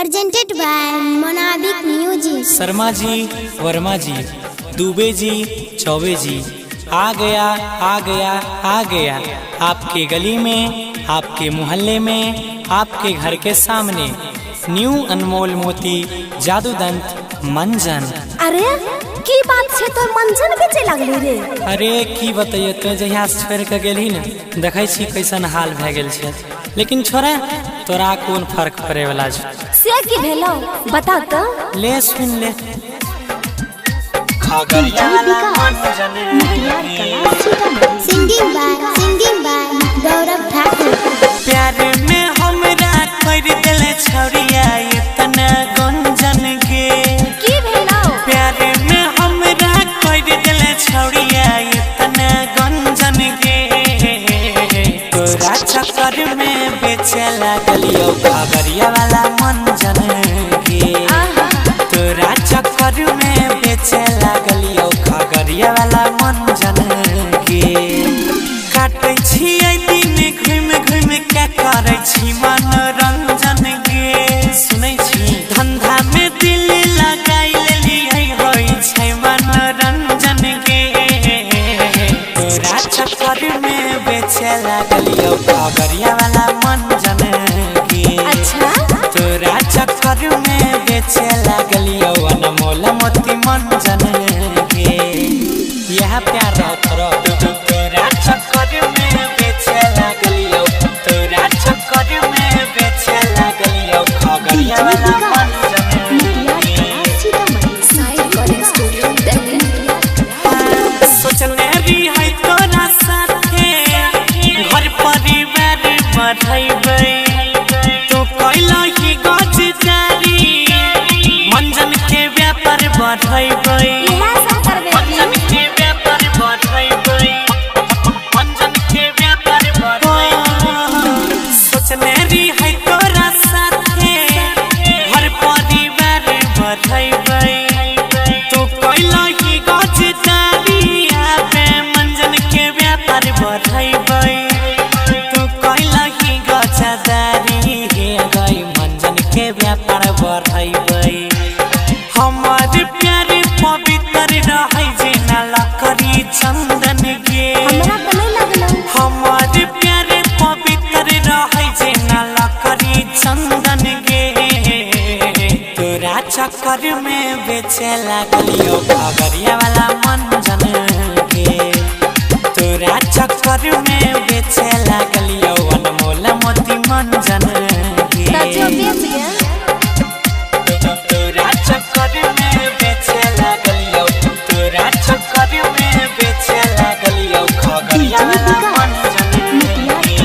presented by Monabic Music। Sharma ji, Verma जी, दुबे जी, चौबे जी, आ गया आ गया आ गया आपके गली में, आपके मोहल्ले में, आपके घर के सामने न्यू अनमोल मोती जादूदंत मंजन। अरे की बात छे तो मंजन बेचे लगली रे। अरे की बताइए तो जहिया से छोड़ के गेली न देखै छी कैसन हाल भए गेल छै। लेकिन छोरे तोरा कोन फर्क पड़े वाला छै से की भेलो बता तो। ले सुन ले खगड़िया वाला मंजन सिंगिंग बाय गौरव ठाकुर। प्यार में हमरा कर देले छौरिया इतना गंजन के। की भेलो प्यार में हमरा कर देले छौरिया इतना गंजन के। तोरा चक्कर में बेचे लागलियो खगड़िया वाला मंजन के। तोरा चक्कर में बेचे लागलियो खगड़िया वाला मंजन के। काटै छियै दिन घुम घुम के करै छी मनोरंजन के। सुनै छी धंधा में दिल लगाई लेलियै होय छै मनोरंजन के। तोरा चक्कर में बेचे लागलियो खगड़िया वाला मंजन के। अच्छा तोरा चक्कर में बेचे लागलियो अनमोल मोती मंजन के। यह प्यार रहो तोरा चक्कर में बेचे लागलियो। तोरा चक्कर में बेचे लागलियो खगड़िया वाला मंजन के। सोचने रही है तोरा साथे घर परिवार बढ़ैबै। तो कैला ही गजदारी मंजन के व्यापार बढ़ैबै। मंजन के व्यापार बढ़ैबै। मंजन के व्यापार बढ़ैबै। सोचने रही है तोरा साथे घर परिवार बढ़ैबै। तो कैला ही गजदारी आबे मंजन के व्यापार बढ़ैबै। तो कैला ही गजदारी गई मंजन के व्यापार बढ़ैबै। हमार प्यार पवित्र रहै जेना लकड़ी चंदन के। हमार प्यार पवित्र रहै जेना लकड़ी चंदन के। तोरा चक्कर में बेचे लागलियो खगड़िया वाला मंजन के। तोरा चक्कर में बेचे लागलियो अनमोल मोती मंजन के। तोरा चक्कर में बेचे लागलियो। तोरा चक्कर में बेचे लागलियो खगड़िया वाला मंजन के।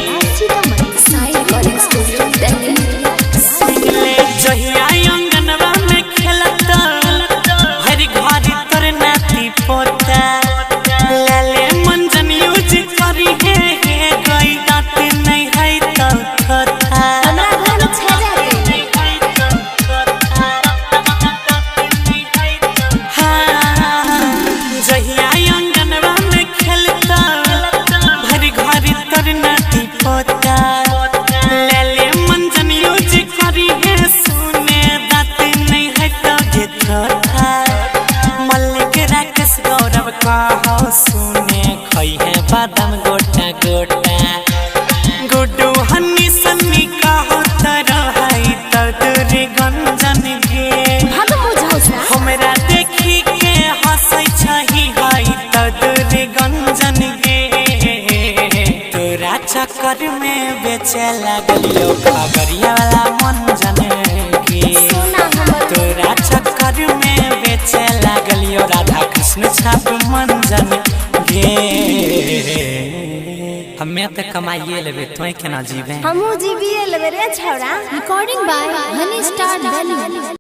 जहिया अंगनवा में खेलत हर घर तोर नाती पोता। लाले मंजन यूज करी हे गई दांत नहीं है तो खता। जहिया अंगनवा में खेलता भर घर तर नाती पोता। लाले मंजन यूज करी है सुने दांत नहीं है तो घेता। मल्लिक राकेश गौरव कहो सुने खई है बादाम गोटा गोटा। गुड्डू हन्नी सन्नी कहो तरह है तो दूर गंजन के। हमरा देखी के हंसै छही है तो दूर गंजन के। तोरा चक्कर में बेचे लागलियो खगड़िया वाला मंजन के। तोरा चक्कर में बेचे लागलियो राधा कृष्ण छाप मंजन के। हमें तो कमाइए लेबे तोय केना जीवे। हमहू जीविए लेबे रे छौड़ा। Recording by Honey Star Delhi।